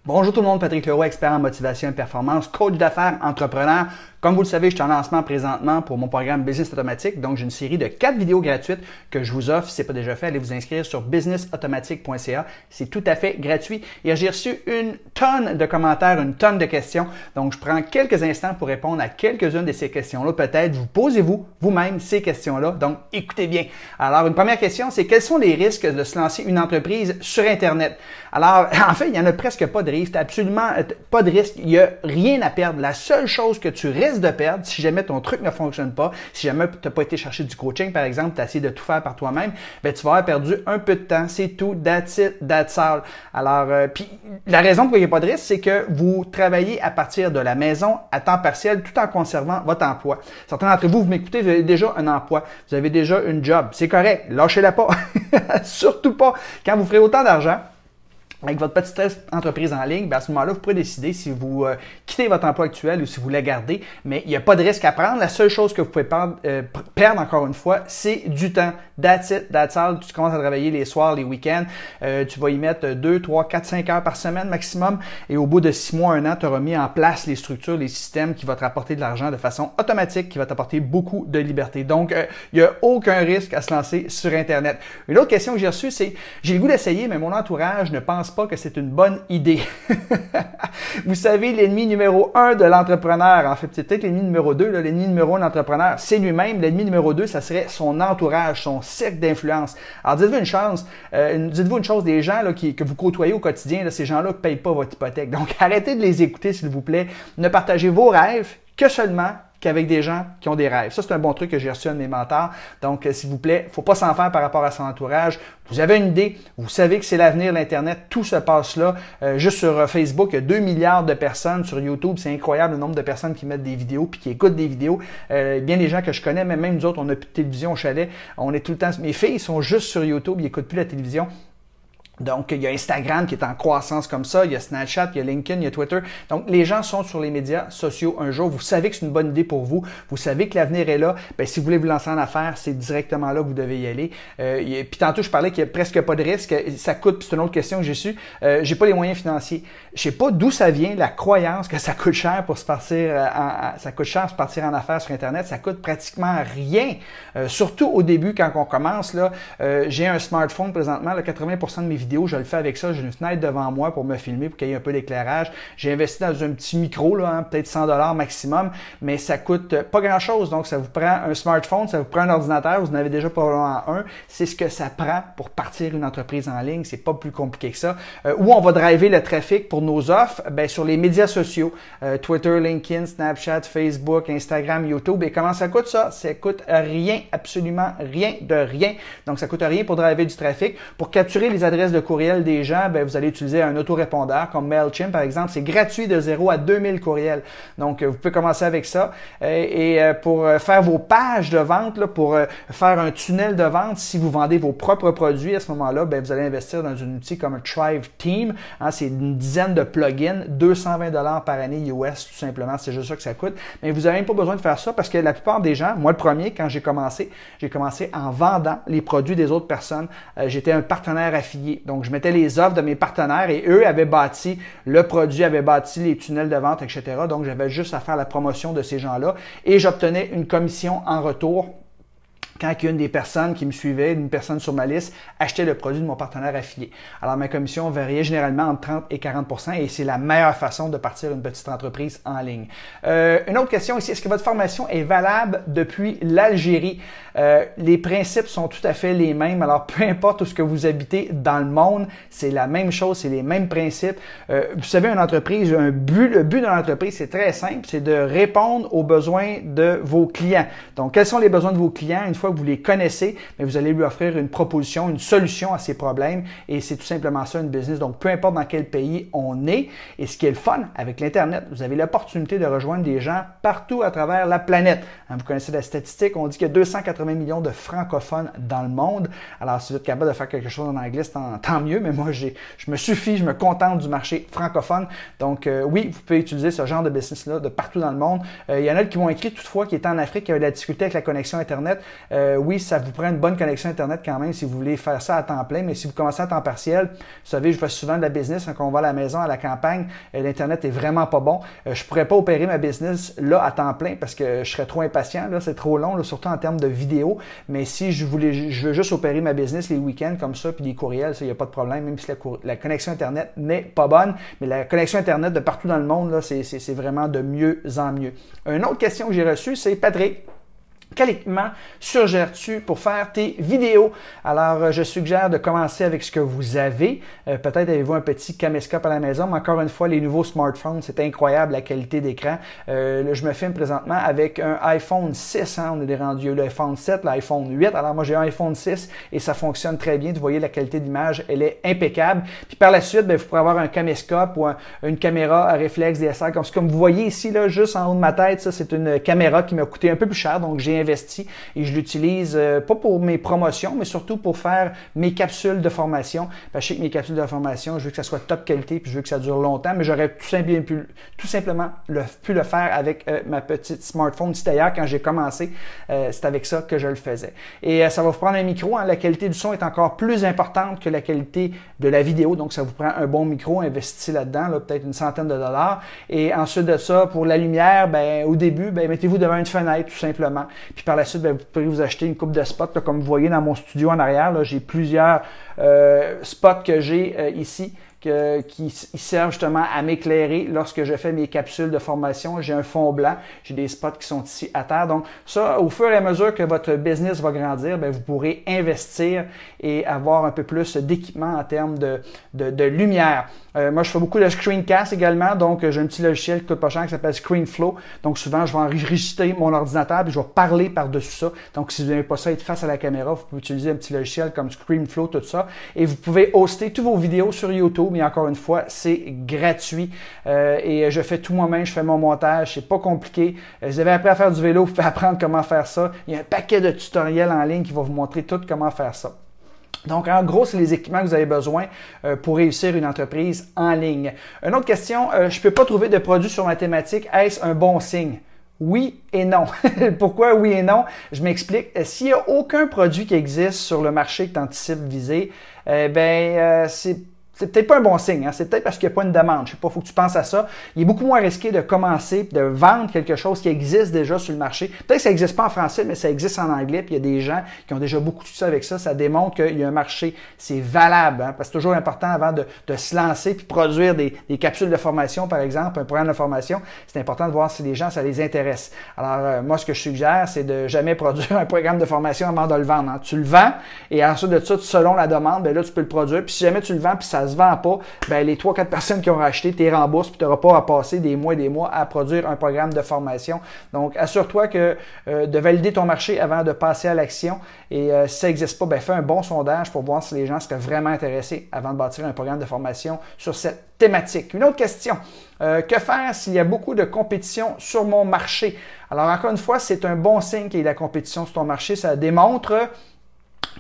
Bonjour tout le monde, Patrick Leroy, expert en motivation et performance, coach d'affaires, entrepreneur. Comme vous le savez, je suis en lancement présentement pour mon programme Business Automatique. Donc, j'ai une série de 4 vidéos gratuites que je vous offre. Si ce n'est pas déjà fait, allez vous inscrire sur businessautomatique.ca. C'est tout à fait gratuit. Et j'ai reçu une tonne de commentaires, une tonne de questions. Donc, je prends quelques instants pour répondre à quelques-unes de ces questions-là. Peut-être vous posez-vous vous-même ces questions-là. Donc, écoutez bien. Alors, une première question, c'est quels sont les risques de se lancer une entreprise sur Internet? Alors, en fait, il n'y en a presque pas de risque. Absolument pas de risque. Il n'y a rien à perdre. La seule chose que tu risques de perdre, si jamais ton truc ne fonctionne pas, si jamais tu n'as pas été chercher du coaching, par exemple, tu as essayé de tout faire par toi-même, ben, tu vas avoir perdu un peu de temps. C'est tout. That's it. That's all. Alors, puis la raison pour laquelle il n'y a pas de risque, c'est que vous travaillez à partir de la maison à temps partiel tout en conservant votre emploi. Certains d'entre vous, vous m'écoutez, vous avez déjà un emploi. Vous avez déjà une job. C'est correct. Lâchez-la pas. Surtout pas. Quand vous ferez autant d'argent, avec votre petite entreprise en ligne, bien à ce moment-là, vous pourrez décider si vous quittez votre emploi actuel ou si vous la gardez, mais il n'y a pas de risque à prendre. La seule chose que vous pouvez perdre encore une fois, c'est du temps. That's it, that's all. Tu commences à travailler les soirs, les week-ends, tu vas y mettre 2, 3, 4, 5 heures par semaine maximum et au bout de 6 mois, 1 an, tu auras mis en place les structures, les systèmes qui vont te rapporter de l'argent de façon automatique, qui va t'apporter beaucoup de liberté. Donc, il n'y a aucun risque à se lancer sur Internet. Une autre question que j'ai reçue, c'est j'ai le goût d'essayer, mais mon entourage ne pense pas que c'est une bonne idée. Vous savez, l'ennemi numéro 1 de l'entrepreneur, en fait, c'est peut-être l'ennemi numéro 2, l'ennemi numéro 1 de l'entrepreneur, c'est lui-même. L'ennemi numéro 2, ça serait son entourage, son cercle d'influence. Alors, dites-vous une chose, des gens là, que vous côtoyez au quotidien, là, ces gens-là ne payent pas votre hypothèque. Donc, arrêtez de les écouter, s'il vous plaît. Ne partagez vos rêves que seulement qu'avec des gens qui ont des rêves. Ça, c'est un bon truc que j'ai reçu de mes mentors. Donc, s'il vous plaît, il ne faut pas s'en faire par rapport à son entourage. Vous avez une idée, vous savez que c'est l'avenir de l'Internet, tout se passe là. Juste sur Facebook, il y a 2 milliards de personnes. Sur YouTube, c'est incroyable le nombre de personnes qui mettent des vidéos puis qui écoutent des vidéos. Bien des gens que je connais, mais même nous autres, on n'a plus de télévision au chalet. On est tout le temps... Mes filles sont juste sur YouTube, ils n'écoutent plus la télévision. Donc, il y a Instagram qui est en croissance comme ça, il y a Snapchat, il y a LinkedIn, il y a Twitter. Donc, les gens sont sur les médias sociaux un jour. Vous savez que c'est une bonne idée pour vous. Vous savez que l'avenir est là. Bien, si vous voulez vous lancer en affaires, c'est directement là que vous devez y aller. Puis tantôt, je parlais qu'il n'y a presque pas de risque. Ça coûte, puis c'est une autre question que j'ai su. J'ai pas les moyens financiers. Je sais pas d'où ça vient, la croyance que ça coûte cher pour se partir en affaires sur Internet. Ça coûte pratiquement rien. Surtout au début, quand on commence, là, j'ai un smartphone présentement, là, 80% de mes vidéos, je le fais avec ça. J'ai une fenêtre devant moi pour me filmer, pour qu'il y ait un peu d'éclairage. J'ai investi dans un petit micro, là, hein, peut-être 100$ maximum, mais ça coûte pas grand-chose. Donc, ça vous prend un smartphone, ça vous prend un ordinateur, vous en avez déjà probablement un. C'est ce que ça prend pour partir une entreprise en ligne. C'est pas plus compliqué que ça. Où on va driver le trafic pour nos offres? Ben, sur les médias sociaux. Twitter, LinkedIn, Snapchat, Facebook, Instagram, YouTube. Et comment ça coûte ça? Ça coûte rien, absolument rien de rien. Donc, ça coûte rien pour driver du trafic. Pour capturer les adresses de courriel des gens, ben, vous allez utiliser un autorépondeur comme MailChimp, par exemple. C'est gratuit de 0 à 2000 courriels. Donc, vous pouvez commencer avec ça. Pour faire vos pages de vente, là, pour faire un tunnel de vente, si vous vendez vos propres produits à ce moment-là, ben, vous allez investir dans un outil comme Thrive Team. Hein, c'est une dizaine de plugins, 220$ par année US, tout simplement. C'est juste ça que ça coûte. Mais vous n'avez même pas besoin de faire ça parce que la plupart des gens, moi le premier, quand j'ai commencé en vendant les produits des autres personnes. J'étais un partenaire affilié. Donc, je mettais les offres de mes partenaires et eux avaient bâti le produit, avaient bâti les tunnels de vente, etc. Donc, j'avais juste à faire la promotion de ces gens-là et j'obtenais une commission en retour quand une des personnes qui me suivait, une personne sur ma liste, achetait le produit de mon partenaire affilié. Alors, ma commission variait généralement entre 30 et 40% et c'est la meilleure façon de partir une petite entreprise en ligne. Une autre question ici, est-ce que votre formation est valable depuis l'Algérie? Les principes sont tout à fait les mêmes. Alors, peu importe où ce que vous habitez dans le monde, c'est la même chose, c'est les mêmes principes. Vous savez, une entreprise, le but de l'entreprise, c'est très simple, c'est de répondre aux besoins de vos clients. Donc, quels sont les besoins de vos clients? Une fois que vous les connaissez, mais vous allez lui offrir une proposition, une solution à ses problèmes et c'est tout simplement ça une business. Donc, peu importe dans quel pays on est et ce qui est le fun avec l'Internet, vous avez l'opportunité de rejoindre des gens partout à travers la planète. Vous connaissez la statistique, on dit qu'il y a 280 millions de francophones dans le monde. Alors, si vous êtes capable de faire quelque chose en anglais, c'est tant mieux, mais moi, je me contente du marché francophone. Donc, oui, vous pouvez utiliser ce genre de business-là de partout dans le monde. Il y en a qui m'ont écrit toutefois qui étaient en Afrique, qui avaient de la difficulté avec la connexion Internet. Oui, ça vous prend une bonne connexion Internet quand même si vous voulez faire ça à temps plein, mais si vous commencez à temps partiel, vous savez, je fais souvent de la business quand on va à la maison, à la campagne, l'Internet est vraiment pas bon. Je pourrais pas opérer ma business là à temps plein parce que je serais trop impatient, là, c'est trop long, là, surtout en termes de vidéo. Mais si je veux juste opérer ma business les week-ends comme ça, puis les courriels, ça, il n'y a pas de problème, même si la connexion Internet n'est pas bonne. Mais la connexion Internet de partout dans le monde, là, c'est vraiment de mieux en mieux. Une autre question que j'ai reçue, c'est Patrick. Quel équipement suggères-tu pour faire tes vidéos? Alors, je suggère de commencer avec ce que vous avez. Peut-être avez-vous un petit caméscope à la maison, mais encore une fois, les nouveaux smartphones, c'est incroyable la qualité d'écran. Là, je me filme présentement avec un iPhone 6. Hein, on est rendu l'iPhone 7, l'iPhone 8. Alors, moi, j'ai un iPhone 6 et ça fonctionne très bien. Vous voyez, la qualité d'image, elle est impeccable. Puis par la suite, vous pourrez avoir un caméscope ou une caméra à réflexe DSLR. Comme vous voyez ici, là, juste en haut de ma tête, ça, c'est une caméra qui m'a coûté un peu plus cher. Donc, j'ai investi et je l'utilise pas pour mes promotions, mais surtout pour faire mes capsules de formation. Parce que je sais que mes capsules de formation, je veux que ça soit top qualité puis je veux que ça dure longtemps, mais j'aurais tout simplement pu le faire avec ma petite smartphone. Si d'ailleurs, quand j'ai commencé, c'est avec ça que je le faisais. Et ça va vous prendre un micro. Hein. La qualité du son est encore plus importante que la qualité de la vidéo. Donc, ça vous prend un bon micro, investi là-dedans, là, peut-être une centaine de dollars. Et ensuite de ça, pour la lumière, au début, mettez-vous devant une fenêtre tout simplement. Puis par la suite, vous pourrez vous acheter une coupe de spots. Là, comme vous voyez dans mon studio en arrière, j'ai plusieurs spots que j'ai ici qui servent justement à m'éclairer lorsque je fais mes capsules de formation. J'ai un fond blanc, j'ai des spots qui sont ici à terre. Donc ça, au fur et à mesure que votre business va grandir, vous pourrez investir et avoir un peu plus d'équipement en termes de lumière. Moi, je fais beaucoup de screencast également, donc j'ai un petit logiciel qui coûte pas cher qui s'appelle ScreenFlow. Donc souvent, je vais enregistrer mon ordinateur et je vais parler par-dessus ça. Donc si vous n'aimez pas ça être face à la caméra, vous pouvez utiliser un petit logiciel comme ScreenFlow, tout ça. Et vous pouvez hoster toutes vos vidéos sur YouTube, mais encore une fois, c'est gratuit. Et je fais tout moi-même, je fais mon montage, c'est pas compliqué. Vous avez appris à faire du vélo, vous pouvez apprendre comment faire ça. Il y a un paquet de tutoriels en ligne qui vont vous montrer tout comment faire ça. Donc, en gros, c'est les équipements que vous avez besoin pour réussir une entreprise en ligne. Une autre question, je ne peux pas trouver de produits sur ma thématique. Est-ce un bon signe? Oui et non. Pourquoi oui et non? Je m'explique. S'il n'y a aucun produit qui existe sur le marché que tu anticipes viser, c'est peut-être pas un bon signe. Hein? C'est peut-être parce qu'il n'y a pas une demande. Je sais pas, il faut que tu penses à ça. Il est beaucoup moins risqué de commencer, de vendre quelque chose qui existe déjà sur le marché. Peut-être que ça n'existe pas en français, mais ça existe en anglais. Puis il y a des gens qui ont déjà beaucoup de succès avec ça. Ça démontre qu'il y a un marché. C'est valable. Hein? Parce que c'est toujours important avant de se lancer puis produire des capsules de formation, par exemple, un programme de formation. C'est important de voir si les gens, ça les intéresse. Alors, moi, ce que je suggère, c'est de jamais produire un programme de formation avant de le vendre. Hein? Tu le vends et ensuite de ça, selon la demande, là, tu peux le produire. Puis si jamais tu le vends puis ça se vend pas, les 3-4 personnes qui ont racheté, tu les rembourses puis tu n'auras pas à passer des mois et des mois à produire un programme de formation. Donc, assure-toi de valider ton marché avant de passer à l'action. Et si ça n'existe pas, fais un bon sondage pour voir si les gens seraient vraiment intéressés avant de bâtir un programme de formation sur cette thématique. Une autre question. Que faire s'il y a beaucoup de compétition sur mon marché? Alors, encore une fois, c'est un bon signe qu'il y ait de la compétition sur ton marché. Ça démontre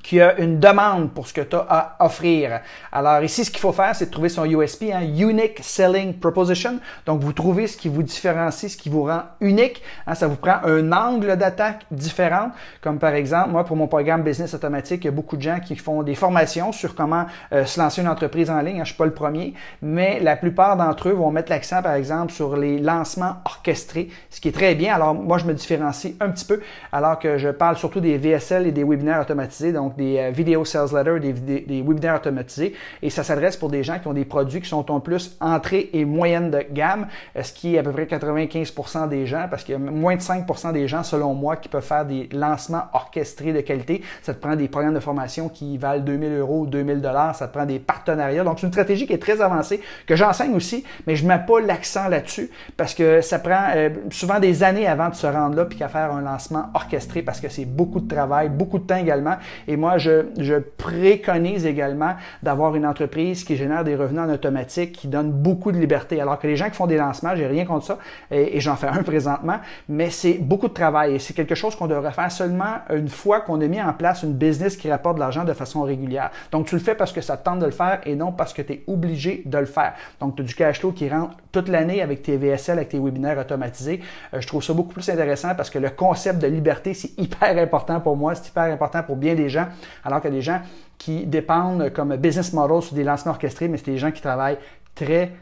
qu'il y a une demande pour ce que tu as à offrir. Alors ici, ce qu'il faut faire, c'est de trouver son USP, hein, Unique Selling Proposition. Donc, vous trouvez ce qui vous différencie, ce qui vous rend unique. Hein, ça vous prend un angle d'attaque différent. Comme par exemple, moi, pour mon programme Business Automatique, il y a beaucoup de gens qui font des formations sur comment se lancer une entreprise en ligne. Hein, je ne suis pas le premier, mais la plupart d'entre eux vont mettre l'accent, par exemple, sur les lancements orchestrés, ce qui est très bien. Alors, moi, je me différencie un petit peu, alors que je parle surtout des VSL et des webinaires automatisés. Donc, des Video Sales Letters, des webinaires automatisés. Et ça s'adresse pour des gens qui ont des produits qui sont en plus entrée et moyenne de gamme, ce qui est à peu près 95% des gens, parce qu'il y a moins de 5% des gens, selon moi, qui peuvent faire des lancements orchestrés de qualité. Ça te prend des programmes de formation qui valent 2000 € ou 2000 $. Ça te prend des partenariats. Donc, c'est une stratégie qui est très avancée, que j'enseigne aussi, mais je ne mets pas l'accent là-dessus, parce que ça prend souvent des années avant de se rendre là, puis qu'à faire un lancement orchestré, parce que c'est beaucoup de travail, beaucoup de temps également. Et moi, je préconise également d'avoir une entreprise qui génère des revenus en automatique, qui donne beaucoup de liberté. Alors que les gens qui font des lancements, j'ai rien contre ça, et j'en fais un présentement, mais c'est beaucoup de travail et c'est quelque chose qu'on devrait faire seulement une fois qu'on a mis en place une business qui rapporte de l'argent de façon régulière. Donc, tu le fais parce que ça te tente de le faire et non parce que tu es obligé de le faire. Donc, tu as du cash flow qui rentre toute l'année avec tes VSL, avec tes webinaires automatisés. Je trouve ça beaucoup plus intéressant parce que le concept de liberté, c'est hyper important pour moi, c'est hyper important pour bien des gens, alors qu'il y a des gens qui dépendent comme business model sur des lancements orchestrés, mais c'est des gens qui travaillent très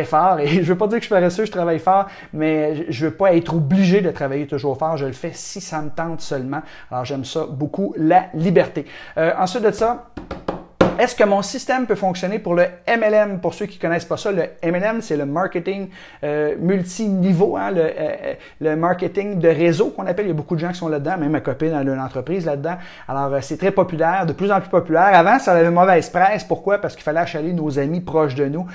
fort. Et je ne veux pas dire que je suis paresseux, je travaille fort, mais je ne veux pas être obligé de travailler toujours fort. Je le fais si ça me tente seulement. Alors, j'aime ça beaucoup, la liberté. Ensuite de ça, est-ce que mon système peut fonctionner pour le MLM? Pour ceux qui ne connaissent pas ça, le MLM, c'est le marketing multiniveau, hein, le marketing de réseau qu'on appelle. Il y a beaucoup de gens qui sont là-dedans, même ma copine a une entreprise là-dedans. Alors, c'est très populaire, de plus en plus populaire. Avant, ça avait une mauvaise presse. Pourquoi? Parce qu'il fallait achaler nos amis proches de nous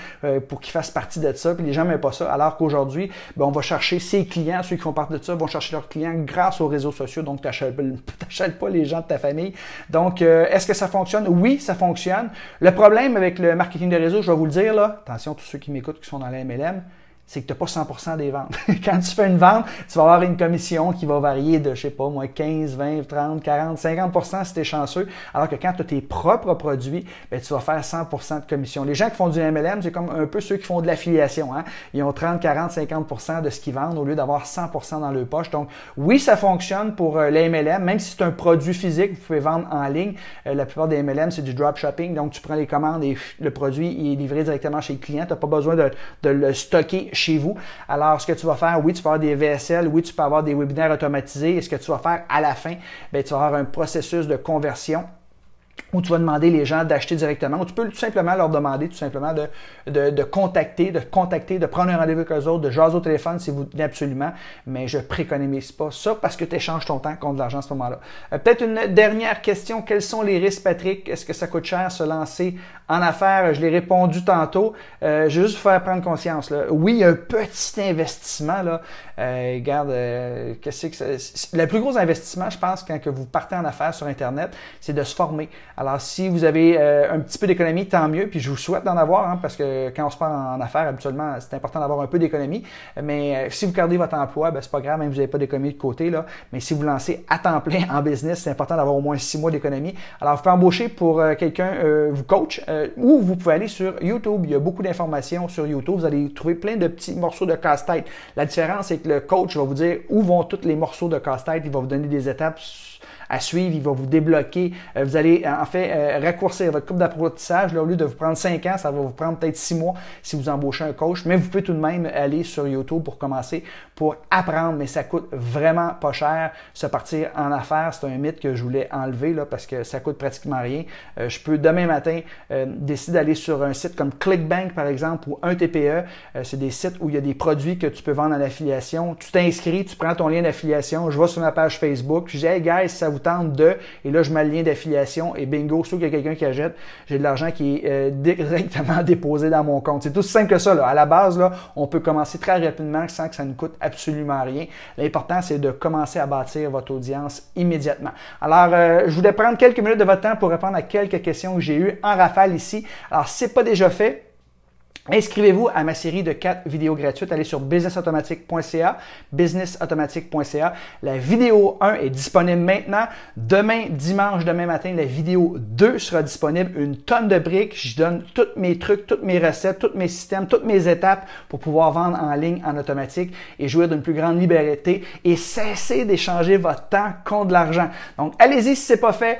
pour qu'ils fassent partie de ça, puis les gens n'aimaient pas ça. Alors qu'aujourd'hui, on va chercher ses clients, ceux qui font partie de ça, vont chercher leurs clients grâce aux réseaux sociaux. Donc, tu n'achètes pas les gens de ta famille. Donc, est-ce que ça fonctionne? Oui, ça fonctionne. Le problème avec le marketing de réseau, je vais vous le dire, là, attention tous ceux qui m'écoutent qui sont dans la MLM, c'est que tu n'as pas 100% des ventes. Quand tu fais une vente, tu vas avoir une commission qui va varier de, je sais pas, moi, 15, 20, 30, 40, 50% si tu es chanceux. Alors que quand tu as tes propres produits, ben, tu vas faire 100% de commission. Les gens qui font du MLM, c'est comme un peu ceux qui font de l'affiliation. Hein? Ils ont 30, 40, 50% de ce qu'ils vendent au lieu d'avoir 100% dans leur poche. Donc, oui, ça fonctionne pour les MLM, même si c'est un produit physique, vous pouvez vendre en ligne. La plupart des MLM, c'est du dropshipping. Donc, tu prends les commandes et le produit il est livré directement chez le client. Tu n'as pas besoin de le stocker chez vous. Alors, ce que tu vas faire, oui, tu peux avoir des VSL, oui, tu peux avoir des webinaires automatisés. Et ce que tu vas faire à la fin, bien, tu vas avoir un processus de conversion où tu vas demander les gens d'acheter directement, ou tu peux tout simplement leur demander tout simplement de contacter, de prendre un rendez-vous avec eux autres, de jaser au téléphone si vous tenez absolument, mais je préconise pas ça parce que tu échanges ton temps contre de l'argent à ce moment-là. Peut-être une dernière question, quels sont les risques, Patrick? Est-ce que ça coûte cher se lancer en affaires? Je l'ai répondu tantôt, je vais juste vous faire prendre conscience. Là. Oui, il y a un petit investissement, là. Regarde, qu'est-ce que c'est? Le plus gros investissement, je pense, quand que vous partez en affaires sur Internet, c'est de se former. Alors, si vous avez un petit peu d'économie, tant mieux, puis je vous souhaite d'en avoir, hein, parce que quand on se part en affaires, habituellement, c'est important d'avoir un peu d'économie. Mais si vous gardez votre emploi, ben, c'est pas grave, même si vous n'avez pas d'économie de côté, là. Mais si vous lancez à temps plein en business, c'est important d'avoir au moins 6 mois d'économie. Alors, vous pouvez embaucher pour quelqu'un, vous coach, ou vous pouvez aller sur YouTube. Il y a beaucoup d'informations sur YouTube. Vous allez trouver plein de petits morceaux de casse-tête. La différence, c'est que le coach va vous dire où vont tous les morceaux de casse-tête. Il va vous donner des étapes à suivre, il va vous débloquer. Vous allez en fait raccourcir votre courbe d'apprentissage. Là, au lieu de vous prendre 5 ans, ça va vous prendre peut-être 6 mois si vous embauchez un coach. Mais vous pouvez tout de même aller sur YouTube pour commencer, pour apprendre. Mais ça coûte vraiment pas cher. Se partir en affaires, c'est un mythe que je voulais enlever là, parce que ça coûte pratiquement rien. Je peux demain matin décider d'aller sur un site comme ClickBank par exemple ou un TPE. C'est des sites où il y a des produits que tu peux vendre en affiliation. Tu t'inscris, tu prends ton lien d'affiliation. Je vais sur ma page Facebook. Je dis, hey guys, ça vous tente de, et là je mets le lien d'affiliation et bingo, sauf qu'il y a quelqu'un qui achète, j'ai de l'argent qui est directement déposé dans mon compte. C'est tout simple que ça. Là. À la base, là, on peut commencer très rapidement sans que ça ne coûte absolument rien. L'important, c'est de commencer à bâtir votre audience immédiatement. Alors, je voulais prendre quelques minutes de votre temps pour répondre à quelques questions que j'ai eues en rafale ici. Alors, si ce n'est pas déjà fait, inscrivez-vous à ma série de 4 vidéos gratuites. Allez sur businessautomatique.ca, businessautomatique.ca. La vidéo 1 est disponible maintenant. Demain, dimanche, demain matin, la vidéo 2 sera disponible. Une tonne de briques. Je donne tous mes trucs, toutes mes recettes, tous mes systèmes, toutes mes étapes pour pouvoir vendre en ligne en automatique et jouir d'une plus grande liberté et cesser d'échanger votre temps contre de l'argent. Donc, allez-y si ce n'est pas fait.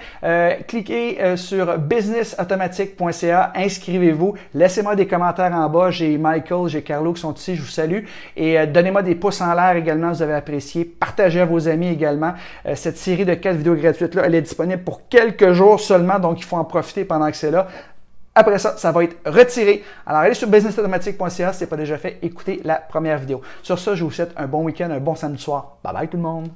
Cliquez sur businessautomatique.ca. Inscrivez-vous. Laissez-moi des commentaires en bas, j'ai Michael, j'ai Carlo qui sont ici, je vous salue. Et donnez-moi des pouces en l'air également, vous avez apprécié. Partagez à vos amis également. Cette série de 4 vidéos gratuites-là, elle est disponible pour quelques jours seulement, donc il faut en profiter pendant que c'est là. Après ça, ça va être retiré. Alors, allez sur businessautomatique.ca si ce n'est pas déjà fait, écoutez la première vidéo. Sur ça, je vous souhaite un bon week-end, un bon samedi soir. Bye bye tout le monde!